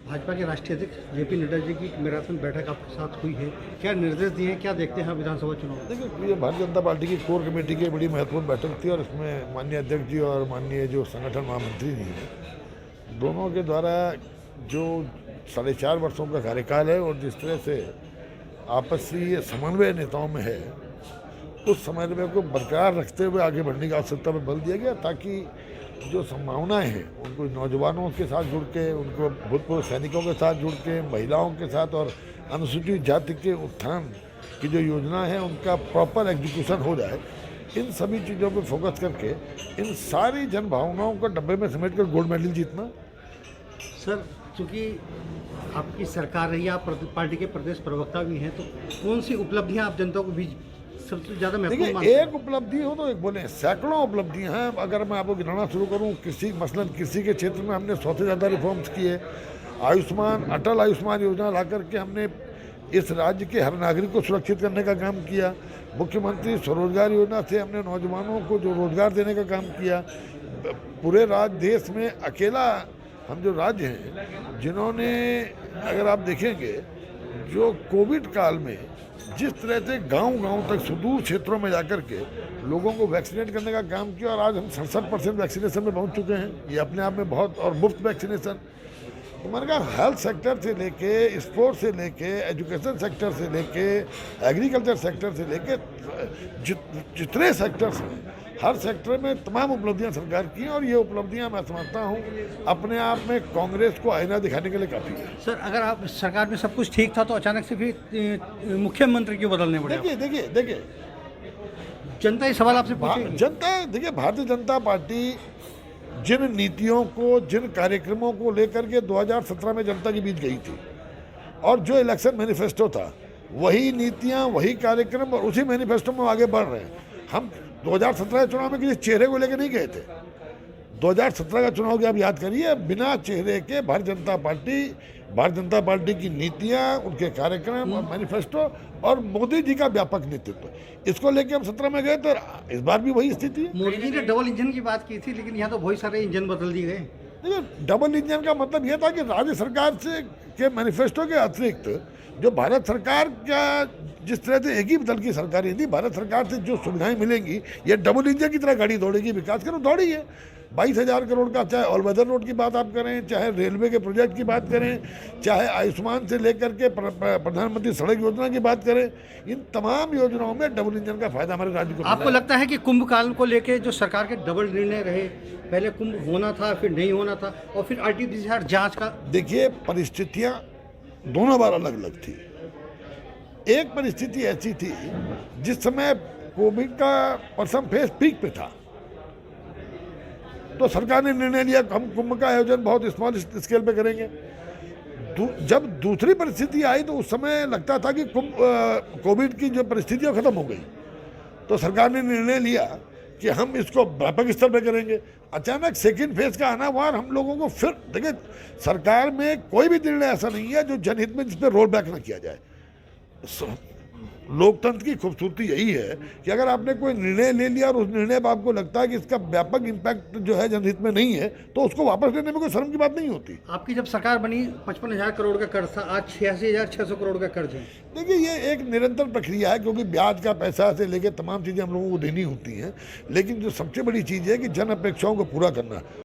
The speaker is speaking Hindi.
भाजपा के राष्ट्रीय अध्यक्ष जेपी नड्डा जी की मैराथन बैठक आपके साथ हुई है, क्या निर्देश दिए हैं, क्या देखते हैं विधानसभा चुनाव? देखिए, ये भारतीय जनता पार्टी की कोर कमेटी की बड़ी महत्वपूर्ण बैठक थी और इसमें माननीय अध्यक्ष जी और माननीय जो संगठन महामंत्री जी हैं, दोनों के द्वारा जो 4.5 वर्षों का कार्यकाल है और जिस तरह से आपसी समन्वय नेताओं में है, उस समन्वय को बरकरार रखते हुए आगे बढ़ने की आवश्यकता पर बल दिया गया, ताकि जो संभावनाएं हैं उनको नौजवानों के साथ जुड़ के, उनको भूतपूर्व सैनिकों के साथ जुड़ के, महिलाओं के साथ और अनुसूचित जाति के उत्थान की जो योजना है उनका प्रॉपर एग्जीक्यूशन हो जाए। इन सभी चीज़ों पर फोकस करके इन सारी जनभावनाओं को डब्बे में समेट कर गोल्ड मेडल जीतना। सर, चूँकि आपकी सरकार रही, आप पार्टी के प्रदेश प्रवक्ता भी हैं, तो कौन सी उपलब्धियां आप जनता को भी सबसे ज़्यादा महत्वपूर्ण मानते देखिए, हैं? एक उपलब्धि हो तो एक बोले, सैकड़ों उपलब्धियां हैं। अगर मैं आपको गिनाना शुरू करूं, मसलन कृषि के क्षेत्र में हमने 100 से ज़्यादा रिफॉर्म्स किए। अटल आयुष्मान योजना ला करके हमने इस राज्य के हर नागरिक को सुरक्षित करने का काम किया। मुख्यमंत्री स्वरोजगार योजना से हमने नौजवानों को जो रोजगार देने का काम किया। पूरे देश में अकेला हम जो राज्य हैं जिन्होंने, अगर आप देखेंगे, जो कोविड काल में जिस तरह से गांव-गांव तक सुदूर क्षेत्रों में जाकर के लोगों को वैक्सीनेट करने का काम किया, और आज हम 67% वैक्सीनेशन में पहुंच चुके हैं। ये अपने आप में बहुत, और मुफ्त वैक्सीनेशन। तो मैंने कहा, हेल्थ सेक्टर से लेके, स्पोर्ट्स से लेके, एजुकेशन सेक्टर से लेके, एग्रीकल्चर सेक्टर से लेके, जितने सेक्टर्स हैं, हर सेक्टर में तमाम उपलब्धियां सरकार की हैं। और ये उपलब्धियां मैं समझता हूं अपने आप में कांग्रेस को आईना दिखाने के लिए काफ़ी है। सर, अगर आप सरकार में सब कुछ ठीक था तो अचानक से फिर मुख्यमंत्री क्यों बदलने पड़े? देखिए, जनता ये सवाल आपसे पूछेगी। जनता, देखिए, भारतीय जनता पार्टी जिन नीतियों को, जिन कार्यक्रमों को लेकर के 2017 में जनता के बीच गई थी, और जो इलेक्शन मैनिफेस्टो था, वही नीतियां, वही कार्यक्रम, और उसी मैनिफेस्टो में आगे बढ़ रहे हैं। हम 2017 के चुनाव में किसी चेहरे को लेकर नहीं गए थे। 2017 का चुनाव की आप याद करिए, बिना चेहरे के भारतीय जनता पार्टी की नीतियां, उनके कार्यक्रम और मैनिफेस्टो, और मोदी जी का व्यापक नेतृत्व, इसको लेके हम 17 में गए। तो इस बार भी वही स्थिति है। मोदी जी ने डबल इंजन की बात की थी, लेकिन यहाँ तो बहुत सारे इंजन बदल दिए गए। देखिए, डबल इंजन का मतलब यह था कि राज्य सरकार से के मैनिफेस्टो के अतिरिक्त जो भारत सरकार का, जिस तरह से एक ही दल की सरकार थी, भारत सरकार से जो सुविधाएं मिलेंगी, ये डबल इंजन की तरह गाड़ी दौड़ेगी। विकास करो, दौड़ी है। 22,000 करोड़ का, चाहे ऑल वेदर रोड की बात आप करें, चाहे रेलवे के प्रोजेक्ट की बात करें, चाहे आयुष्मान से लेकर के प्रधानमंत्री सड़क योजना की बात करें, इन तमाम योजनाओं में डबल इंजन का फायदा हमारे राज्य को। आपको लगता है कि कुंभ काल को लेके जो सरकार के डबल निर्णय रहे, पहले कुंभ होना था, फिर नहीं होना था, और फिर आरटीपीसीआर जांच का? देखिए, परिस्थितियां दोनों बार अलग अलग थी। एक परिस्थिति ऐसी थी जिस समय कोविड का प्रथम फेज पीक पे था, तो सरकार ने निर्णय लिया कि हम कुंभ का आयोजन बहुत स्मॉल स्केल पे करेंगे। जब दूसरी परिस्थिति आई तो उस समय लगता था कि कोविड की जो परिस्थितियां खत्म हो गई, तो सरकार ने निर्णय लिया कि हम इसको व्यापक स्तर पे करेंगे। अचानक सेकेंड फेज का आना हुआ, हम लोगों को फिर, देखिए, सरकार में कोई भी निर्णय ऐसा नहीं है जो जनहित में जिस पर रोल बैक ना किया जाए। लोकतंत्र की खूबसूरती यही है कि अगर आपने कोई निर्णय ले लिया और उस निर्णय पर आपको लगता है कि इसका व्यापक इम्पैक्ट जो है जनहित में नहीं है, तो उसको वापस लेने में कोई शर्म की बात नहीं होती। आपकी जब सरकार बनी 55,000 करोड़ का कर्ज था, आज 86,600 करोड़ का कर्ज है। देखिए, ये एक निरंतर प्रक्रिया है, क्योंकि ब्याज का पैसा से लेकर तमाम चीज़ें हम लोगों को देनी होती हैं। लेकिन जो सबसे बड़ी चीज़ है कि जन अपेक्षाओं को पूरा करना।